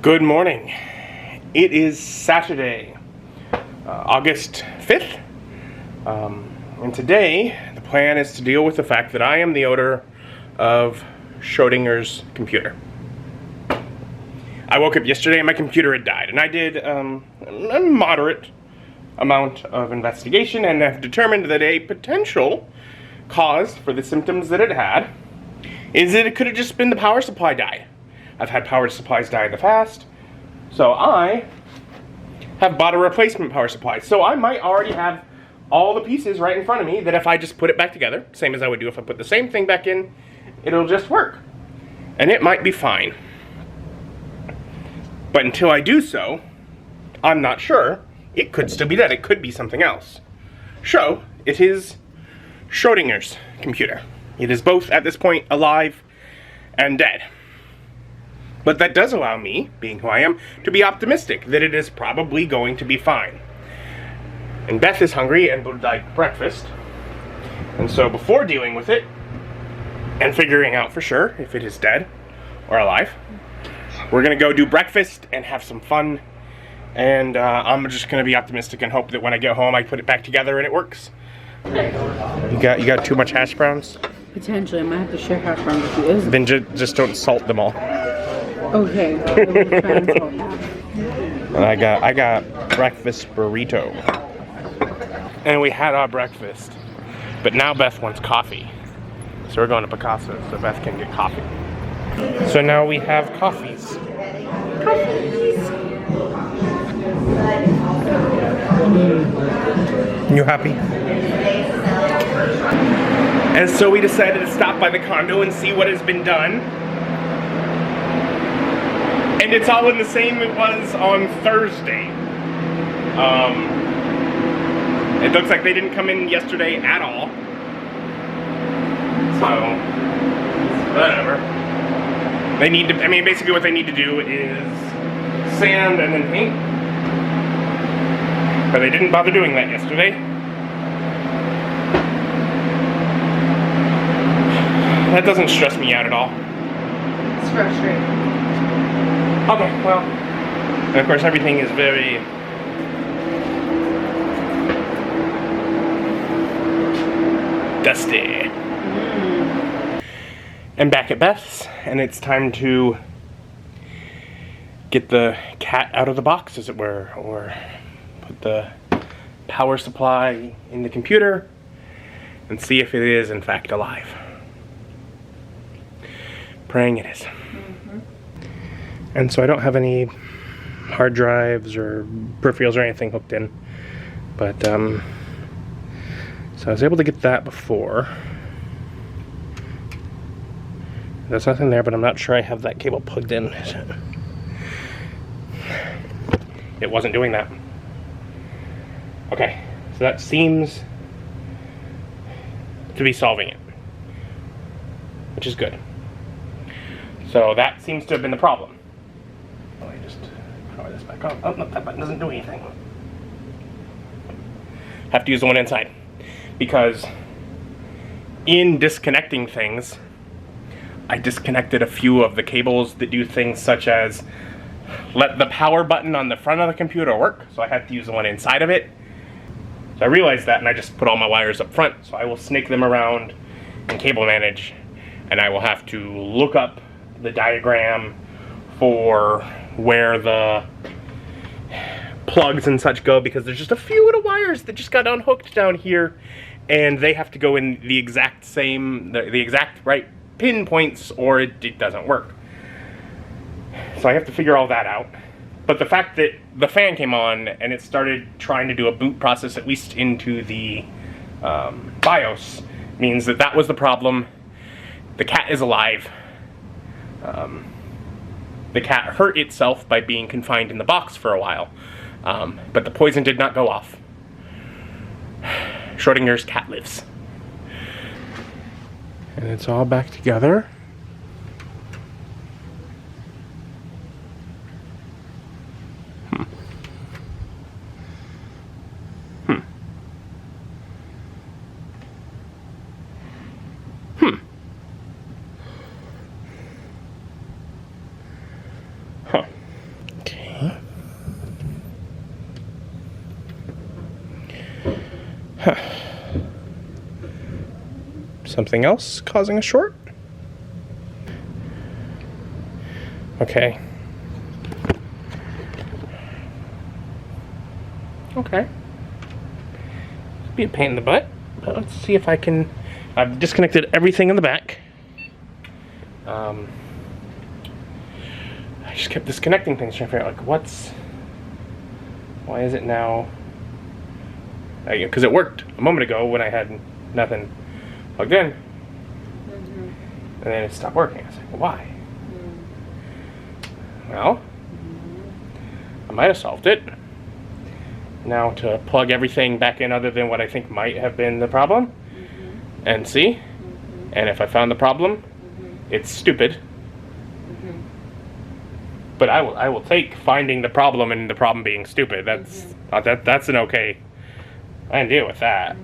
Good morning. It is Saturday, August 5th. And today, the plan is to deal with the fact that I am the owner of Schrodinger's computer. I woke up yesterday and my computer had died, and I did a moderate amount of investigation and have determined that a potential cause for the symptoms that it had is that it could have just been the power supply die. I've had power supplies die in the past, so I have bought a replacement power supply. So I might already have all the pieces right in front of me that if I just put it back together, same as I would do if I put the same thing back in, it'll just work. And it might be fine. But until I do so, I'm not sure. It could still be dead. It could be something else. So, it is Schrodinger's computer. It is both, at this point, alive and dead. But that does allow me, being who I am, to be optimistic that it is probably going to be fine. And Beth is hungry and would like breakfast. And so before dealing with it, and figuring out for sure if it is dead or alive, we're going to go do breakfast and have some fun. And I'm just going to be optimistic and hope that when I get home I put it back together and it works. You got too much hash browns? Potentially, I might have to share hash browns with you. Then just don't salt them all. Okay. I will try and salt that. And I got breakfast burrito. And we had our breakfast. But now Beth wants coffee. So we're going to Picasso so Beth can get coffee. So now we have coffees. You happy? And so we decided to stop by the condo and see what has been done. And it's all in the same it was on Thursday. It looks like they didn't come in yesterday at all. So, whatever. They need to, basically what they need to do is sand and then paint. But they didn't bother doing that yesterday. That doesn't stress me out at all. It's frustrating. Okay, well, and of course everything is very dusty. And back at Beth's, and it's time to get the cat out of the box, as it were, or put the power supply in the computer and see if it is in fact alive. Praying it is. And so I don't have any hard drives or peripherals or anything hooked in. But, so I was able to get that before. There's nothing there, but I'm not sure I have that cable plugged in. It wasn't doing that. Okay, so that seems to be solving it, which is good. So that seems to have been the problem. Let me just power this back on. Oh, no, that button doesn't do anything. Have to use the one inside. Because in disconnecting things, I disconnected a few of the cables that do things such as let the power button on the front of the computer work, so I had to use the one inside of it. So I realized that, and I just put all my wires up front, so I will snake them around and cable manage, and I will have to look up the diagram for where the plugs and such go, because there's just a few little wires that just got unhooked down here, and they have to go in the exact same, the exact right pinpoints, or it doesn't work. So I have to figure all that out. But the fact that the fan came on and it started trying to do a boot process, at least into the BIOS, means that that was the problem. The cat is alive. The cat hurt itself by being confined in the box for a while, but the poison did not go off. Schrodinger's cat lives. And it's all back together. Something else causing a short? Okay. Okay. Be a pain in the butt, but let's see if I can. I've disconnected everything in the back. I just kept disconnecting things, trying to figure out like why is it now? Because it worked a moment ago when I had nothing plugged in, and then it stopped working. I was like, well, why? Well, I might have solved it. Now to plug everything back in other than what I think might have been the problem, and see, and if I found the problem, it's stupid. But I will take finding the problem and the problem being stupid. That's an okay. I can deal with that.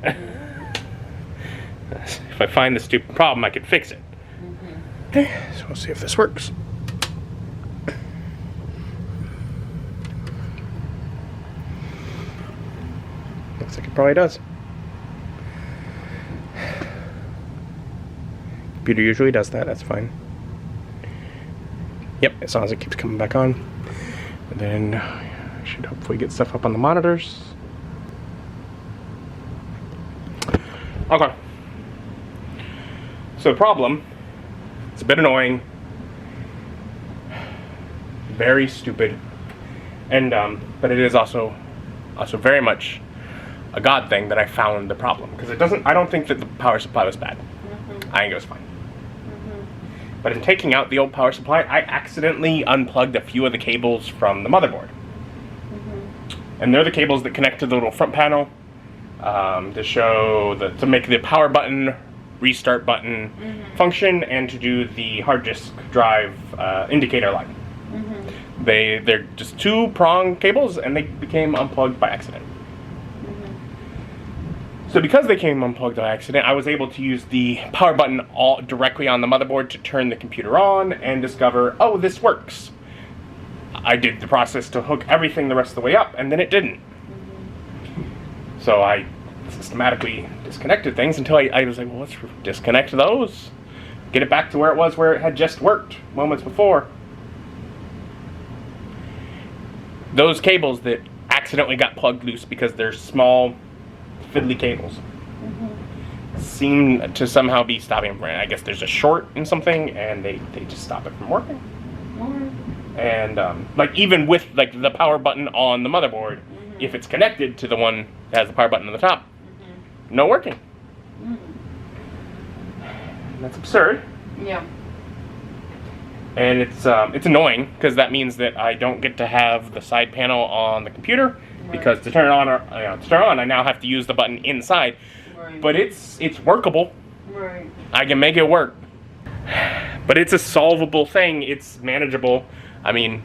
If I find the stupid problem, I can fix it. Okay, so we'll see if this works. Looks like it probably does. Computer usually does that, that's fine. Yep, as long as it keeps coming back on. And then I should hopefully get stuff up on the monitors. Okay. So the problem, it's a bit annoying, very stupid, and but it is also very much a God thing that I found the problem, because I don't think that the power supply was bad. I think it was fine. But in taking out the old power supply, I accidentally unplugged a few of the cables from the motherboard. And they're the cables that connect to the little front panel to make the power button, restart button function, and to do the hard disk drive indicator light. They're just 2-prong cables, and they became unplugged by accident. So because they came unplugged by accident, I was able to use the power button directly on the motherboard to turn the computer on and discover, oh, this works. I did the process to hook everything the rest of the way up, and then it didn't. So I systematically disconnected things until I was like, well, let's disconnect those. Get it back to where it had just worked moments before. Those cables that accidentally got plugged loose because they're small, fiddly cables seem to somehow be stopping from running. I guess there's a short in something, and they just stop it from working. And like even with like the power button on the motherboard, if it's connected to the one that has the power button on the top, no working. That's absurd. Yeah. And it's annoying because that means that I don't get to have the side panel on the computer. Because to turn it on, I now have to use the button inside. But it's workable. I can make it work. But it's a solvable thing. It's manageable. I mean,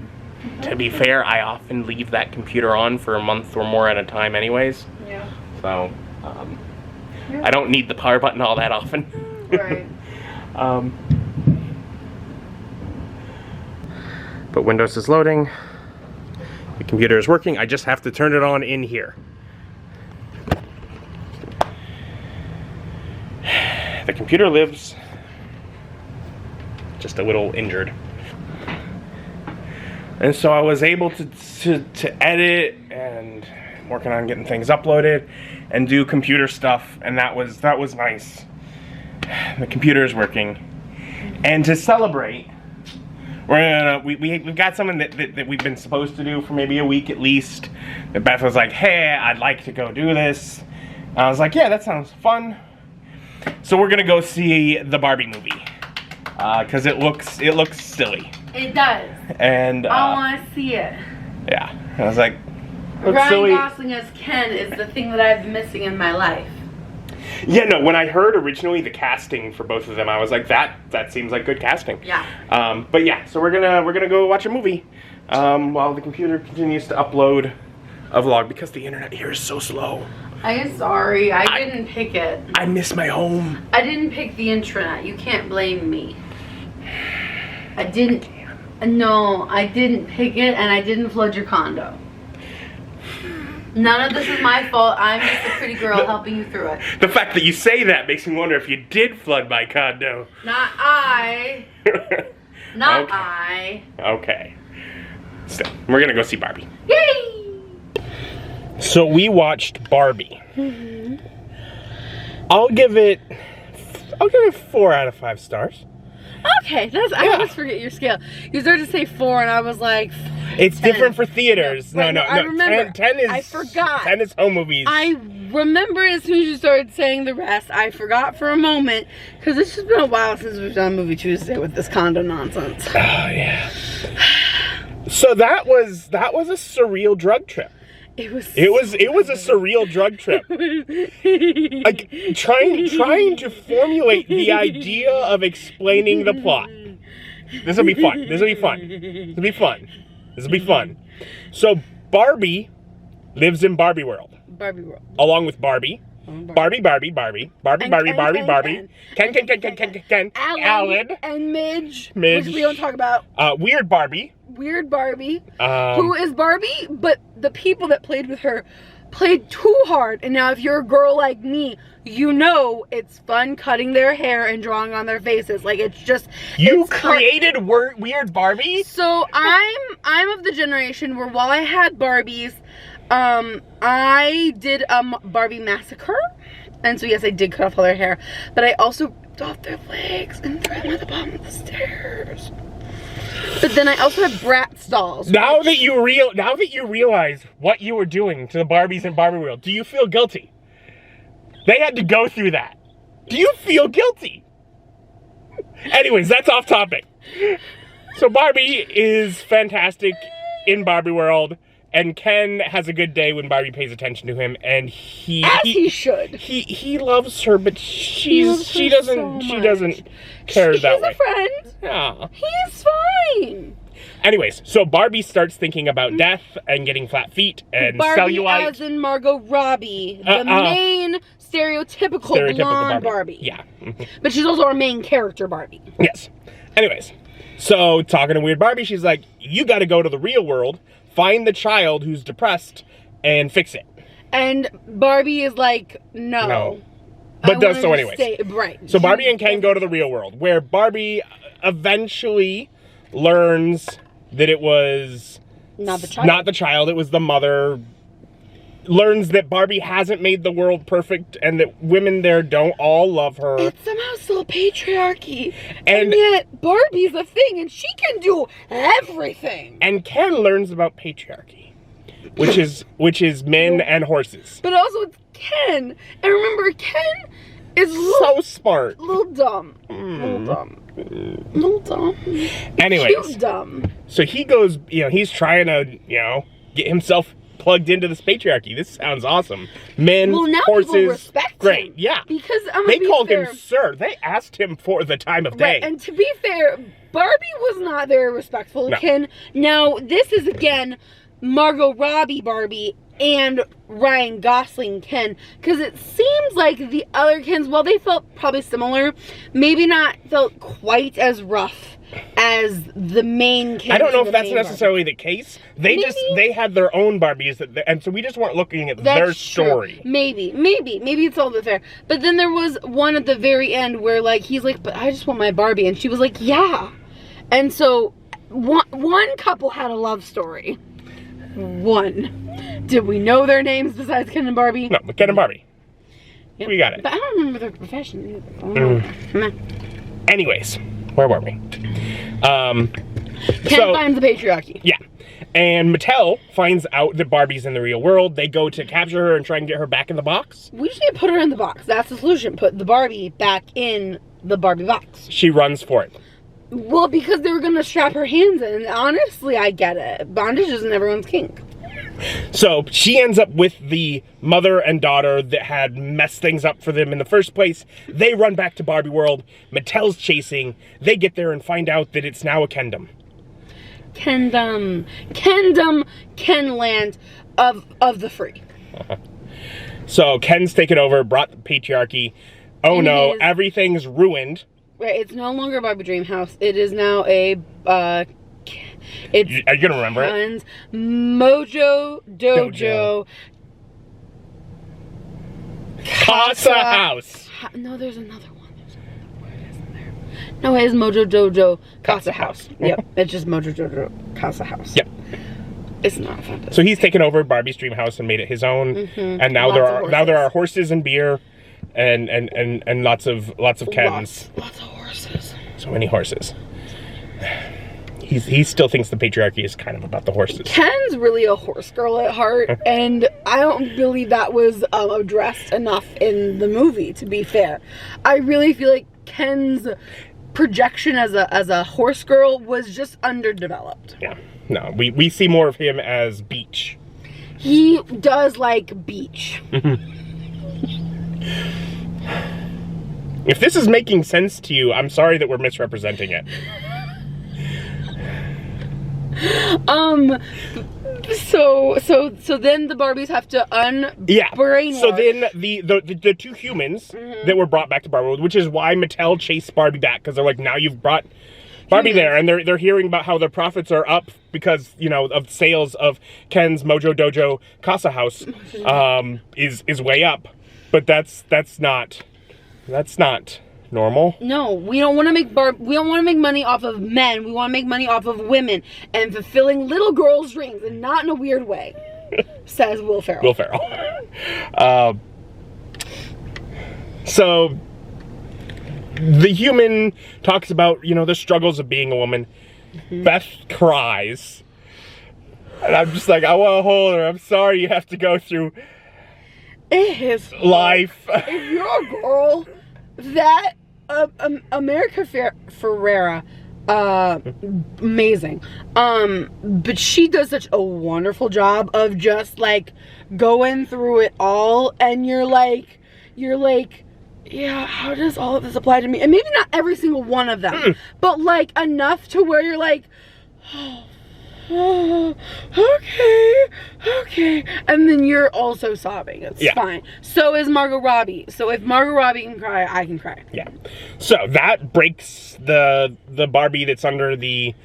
to be fair, I often leave that computer on for a month or more at a time anyways. Yeah. So, I don't need the power button all that often. Right. But Windows is loading. The computer is working. I just have to turn it on in here. The computer lives, just a little injured. And so I was able to edit and working on getting things uploaded and do computer stuff, and that was nice. The computer is working. And to celebrate, we've got something that we've been supposed to do for maybe a week at least. And Beth was like, hey, I'd like to go do this. And I was like, yeah, that sounds fun. So we're gonna go see the Barbie movie. Cause it looks silly. It does. And I wanna see it. Yeah. I was like, looks Ryan silly. Gosling as Ken is the thing that I've been missing in my life. Yeah, no, when I heard originally the casting for both of them, I was like, that seems like good casting. Yeah. But yeah, so we're gonna go watch a movie while the computer continues to upload a vlog because the internet here is so slow. I am sorry, I didn't pick it. I miss my home. I didn't pick the intranet. You can't blame me. I didn't. No, I didn't pick it, and I didn't flood your condo. None of this is my fault. I'm just a pretty girl helping you through it. The fact that you say that makes me wonder if you did flood my condo. Not I. Not Okay. I. Okay. Still, we're gonna go see Barbie. Yay! So we watched Barbie. Mm-hmm. I'll give it 4 out of 5 stars. Okay, I always forget your scale. You started to say 4, and I was like, It's 10. different for theaters. No, No, I remember. 10 is. I forgot. 10 is home movies. I remember as soon as you started saying the rest, I forgot for a moment, because it's just been a while since we've done Movie Tuesday with this condo nonsense. Oh yeah. So that was a surreal drug trip. It was It was a surreal drug trip. Like trying to formulate the idea of explaining the plot. This will be fun. This will be fun. This will be fun. This will be fun. So Barbie lives in Barbie world. Barbie World. Along with Barbie. Barbie. Ken. Alan. And Midge. Midge. Which we don't talk about. Weird Barbie. Weird Barbie. Who is Barbie, but the people that played with her played too hard. And now if you're a girl like me, you know it's fun cutting their hair and drawing on their faces. Like, it's just... You it's created Weird Barbie? So I'm of the generation where while I had Barbies, I did Barbie Massacre. And so yes, I did cut off all their hair. But I also ripped off their legs and threw them at the bottom of the stairs. But then I also have Bratz dolls. Now that you realize what you were doing to the Barbies in Barbie World, do you feel guilty? They had to go through that. Do you feel guilty? Anyways, that's off topic. So Barbie is fantastic in Barbie World, and Ken has a good day when Barbie pays attention to him, and he should. He loves her, but she doesn't care He's that way. a friend. Yeah. He's fine. Anyways, so Barbie starts thinking about death and getting flat feet and Barbie cellulite. as in Margot Robbie, the main stereotypical blonde Barbie. Yeah. But she's also our main character Barbie. Yes. Anyways, so talking to Weird Barbie, she's like, you gotta go to the real world, find the child who's depressed, and fix it. And Barbie is like, no. But does so anyways. Right. So Barbie and Ken go to the real world, where Barbie eventually learns that it was not the child. Not the child, it was the mother. Learns that Barbie hasn't made the world perfect and that women there don't all love her. It's somehow still patriarchy. And yet Barbie's a thing and she can do everything. And Ken learns about patriarchy, which is men and horses. But also it's Ken. And remember, Ken is so smart. Little dumb. Little dumb. Anyways. Cute dumb. So he goes, he's trying to, get himself plugged into this patriarchy. This sounds awesome. Men, now horses, people respect great, him. yeah. Because they called him sir. They asked him for the time of day. Right. And to be fair, Barbie was not very respectful to Ken. Now, this is again Margot Robbie Barbie and Ryan Gosling Ken, because it seems like the other Kens, while they felt probably similar, maybe not felt quite as rough as the main Ken. I don't know if that's necessarily the case. They had their own Barbies, and so we just weren't looking at their story. Maybe it's all bit fair. But then there was one at the very end where he's like, but I just want my Barbie, and she was like, yeah. And so one couple had a love story. One. Did we know their names besides Ken and Barbie? No, but Ken and Barbie. Yep. We got it. But I don't remember their profession either. Anyways, where were we? Ken finds the patriarchy. Yeah. And Mattel finds out that Barbie's in the real world. They go to capture her and try and get her back in the box. We just need to put her in the box. That's the solution. Put the Barbie back in the Barbie box. She runs for it. Well, because they were going to strap her hands in. Honestly, I get it. Bondage isn't everyone's kink. So she ends up with the mother and daughter that had messed things up for them in the first place. They run back to Barbie World. Mattel's chasing. They get there and find out that it's now a Kendom. Kendom, Kenland of the free. So Ken's taken over, brought the patriarchy. Oh no, everything's ruined. Right, it's no longer a Barbie Dream House. It is now a are you gonna remember it? Mojo Dojo Casa House. No, there's another one. No, it is Mojo Jojo Casa House. Yep, it's just Mojo Jojo Casa House. Yep. It's not fantastic. So he's taken over Barbie's dream house and made it his own. And now there are horses and beer, and lots of Kens. Lots of horses. So many horses. He still thinks the patriarchy is kind of about the horses. Ken's really a horse girl at heart, and I don't believe that was addressed enough in the movie, to be fair. I really feel like Ken's projection as a horse girl was just underdeveloped. Yeah. No, we see more of him as beach. He does like beach. If this is making sense to you, I'm sorry that we're misrepresenting it. So then the Barbies have to brainwash. So then the two humans that were brought back to Barbie World, which is why Mattel chased Barbie back, because they're like, now you've brought Barbie there, and they're hearing about how their profits are up because, you know, of sales of Ken's Mojo Dojo Casa House is way up. But that's not normal. No, we don't want to make money off of men. We want to make money off of women and fulfilling little girls' dreams, and not in a weird way. Says Will Ferrell. Will Ferrell. So the human talks about, you know, the struggles of being a woman. Beth cries, and I'm just like, I want to hold her. I'm sorry you have to go through life. If you're a girl, that America Ferrera, amazing. But she does such a wonderful job of just like going through it all, and you're like, yeah, how does all of this apply to me? And maybe not every single one of them, but like enough to where you're like, oh, okay. And then you're also sobbing. It's fine. So is Margot Robbie. So if Margot Robbie can cry, I can cry. Yeah. So that breaks the Barbie that's under the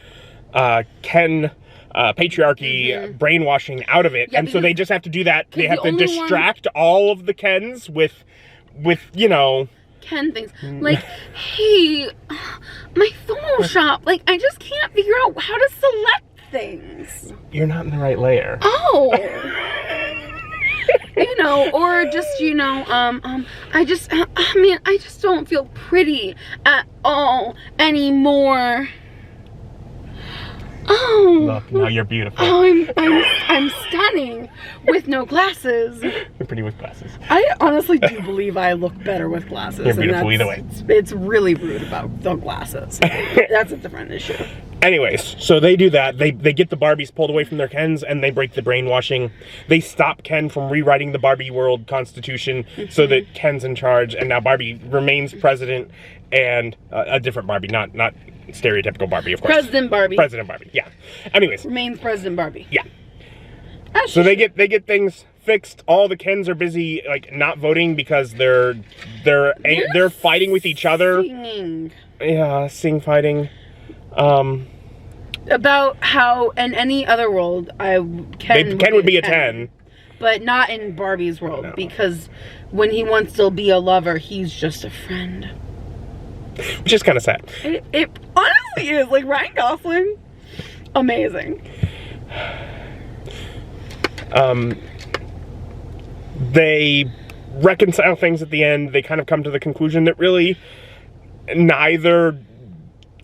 Ken patriarchy brainwashing out of it. And so they just have to do that. They have to distract all of the Kens with, you know, Ken things. Like, hey, my Photoshop, like, I just can't figure out how to select things. You're not in the right layer. Oh. You know, or just, you know, I just don't feel pretty at all anymore. Oh. Look, now you're beautiful. Oh, I'm stunning with no glasses. You're pretty with glasses. I honestly do believe I look better with glasses. You're beautiful either way. It's really rude about the glasses. That's a different issue. Anyways, so they do that. They get the Barbies pulled away from their Kens, and they break the brainwashing. They stop Ken from rewriting the Barbie world constitution so that Ken's in charge, and now Barbie remains president, and a different Barbie, not stereotypical Barbie, of course. President Barbie, yeah. Anyways. Remains President Barbie. Yeah. So they get things fixed. All the Kens are busy, like, not voting because they're fighting with each other. Singing. Yeah, fighting. About how in any other world Ken would be a 10. But not in Barbie's world, because when he wants to be a lover, he's just a friend. Which is kind of sad. It honestly is. Like, Ryan Gosling, amazing. They reconcile things at the end. They kind of come to the conclusion that really neither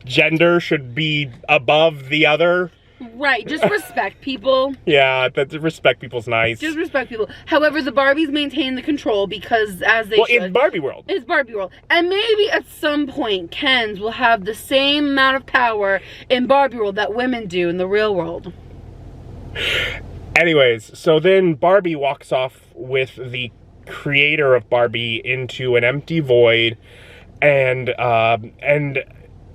gender should be above the other. Right, just respect people. Yeah, respect people's nice. Just respect people. However, the Barbies maintain the control because as they should. It's Barbie World. It's Barbie World. And maybe at some point, Kens will have the same amount of power in Barbie World that women do in the real world. Anyways, so then Barbie walks off with the creator of Barbie into an empty void, and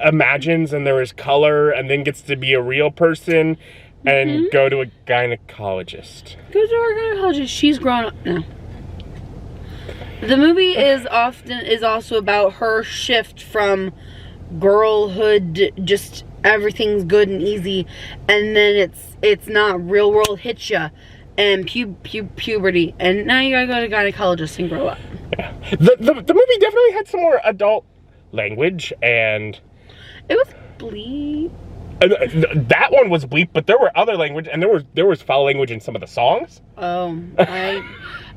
imagines, and there is color, and then gets to be a real person and go to a gynecologist. Go to a gynecologist. She's grown up now. The movie is also about her shift from girlhood, just everything's good and easy, and then it's not, real world hits ya, and puberty, and now you gotta go to a gynecologist and grow up. Yeah. The movie definitely had some more adult language, and It was bleep. that one was bleep, but there were other language, and there was foul language in some of the songs. Oh,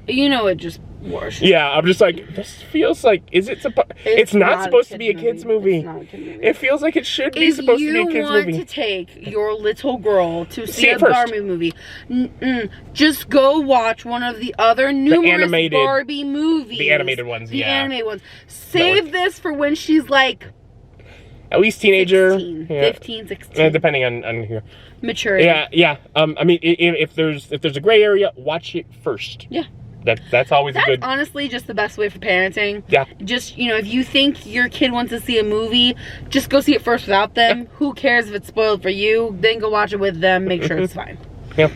it just worse. Yeah, I'm just like, this feels like, it's not supposed to be a kid's movie. It's not a kid's movie. It feels like it should be supposed to be a kid's movie. If you want to take your little girl to see a Barbie movie, just go watch one of the other numerous Barbie movies. The animated ones, The animated ones. Save this for when she's like... At least teenager. 16, 15, 16. Depending on here. Maturity. Yeah. I mean, if there's a gray area, watch it first. Yeah. That's always a good... That's honestly just the best way for parenting. Yeah. Just, if you think your kid wants to see a movie, just go see it first without them. Yeah. Who cares if it's spoiled for you? Then go watch it with them. Make sure it's fine. Yeah.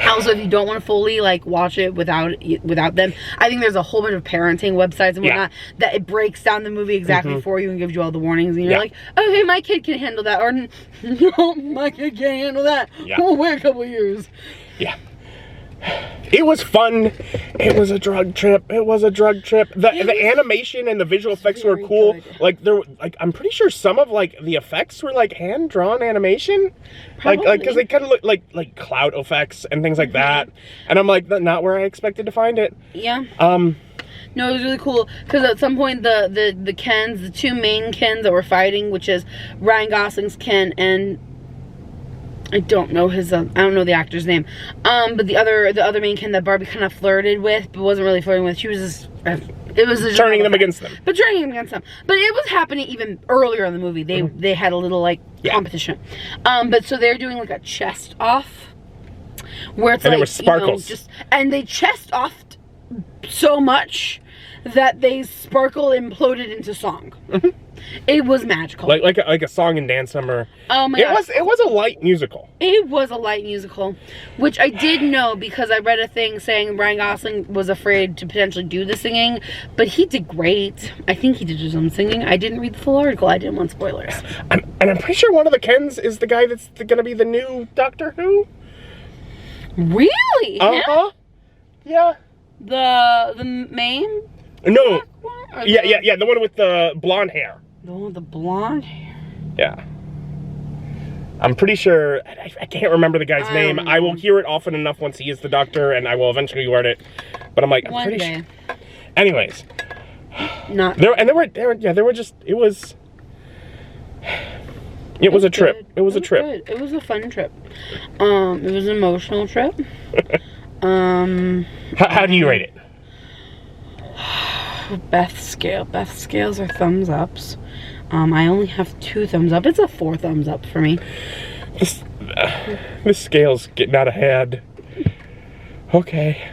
Also, if you don't want to fully watch it without them, I think there's a whole bunch of parenting websites and whatnot that it breaks down the movie exactly for you and gives you all the warnings, and you're like, okay, my kid can handle that, or no, my kid can't handle that. Yeah. We'll wait a couple years. Yeah. It was fun. It was a drug trip. The animation and the visual effects were cool. Good. I'm pretty sure some of the effects were hand drawn animation. Probably. Because they kind of look like cloud effects and things like that. And I'm like, not where I expected to find it. Yeah. No, it was really cool because at some point the Kens, the two main Kens that were fighting, which is Ryan Gosling's Ken and I don't know the actor's name. But the other main Ken that Barbie kind of flirted with, but wasn't really flirting with. She was just, it was just turning them against them. But turning them against them. But it was happening even earlier in the movie. They had a little competition. But so they're doing a chest off, where it's and there were sparkles. And they chest offed so much that they sparkle imploded into song. It was magical. Like a song and dance number. Oh my god. It was a light musical. It was a light musical, which I did know because I read a thing saying Ryan Gosling was afraid to potentially do the singing, but he did great. I think he did his own singing. I didn't read the full article. I didn't want spoilers. And I'm pretty sure one of the Kens is the guy that's going to be the new Doctor Who. Really? Uh-huh. Yeah. The main? No. Yeah, the one with the blonde hair. The one with the blonde hair? Yeah. I'm pretty sure, I can't remember the guy's name. I will hear it often enough once he is the Doctor, and I will eventually learn it. But I'm like, I'm pretty sure. Anyways. Not. There were just, it was a trip. It was a trip. Good. It was a fun trip. It was an emotional trip. How do you rate it? Beth's scale. Beth's scales are thumbs ups. I only have 2 thumbs up. It's a 4 thumbs up for me. This scale's getting out of hand. Okay.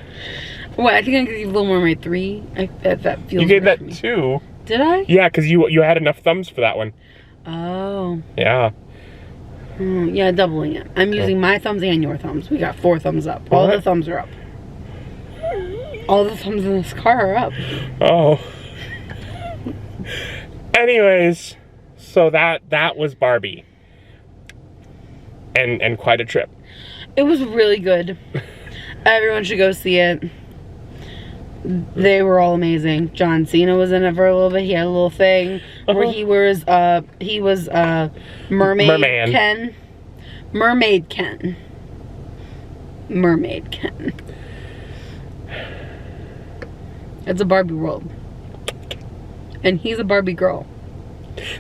Well, I think I could give Little Mermaid 3. That feels. You gave that 2. Did I? Yeah, because you had enough thumbs for that one. Oh. Yeah. Yeah, doubling it. I'm using my thumbs and your thumbs. We got 4 thumbs up. All the thumbs are up. All the thumbs in this car are up. Oh. Anyways, so that was Barbie. And quite a trip. It was really good. Everyone should go see it. They were all amazing. John Cena was in it for a little bit. He had a little thing where he was Mermaid Ken. Mermaid Ken. Mermaid Ken. It's a Barbie world. And he's a Barbie girl.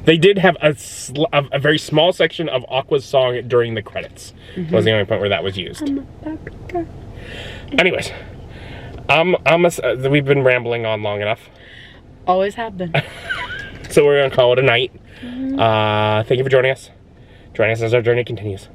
They did have a very small section of Aqua's song during the credits. Was the only point where that was used. I'm a Barbie girl. Anyways, we've been rambling on long enough. Always have been. So we're gonna call it a night. Thank you for joining us. Join us as our journey continues.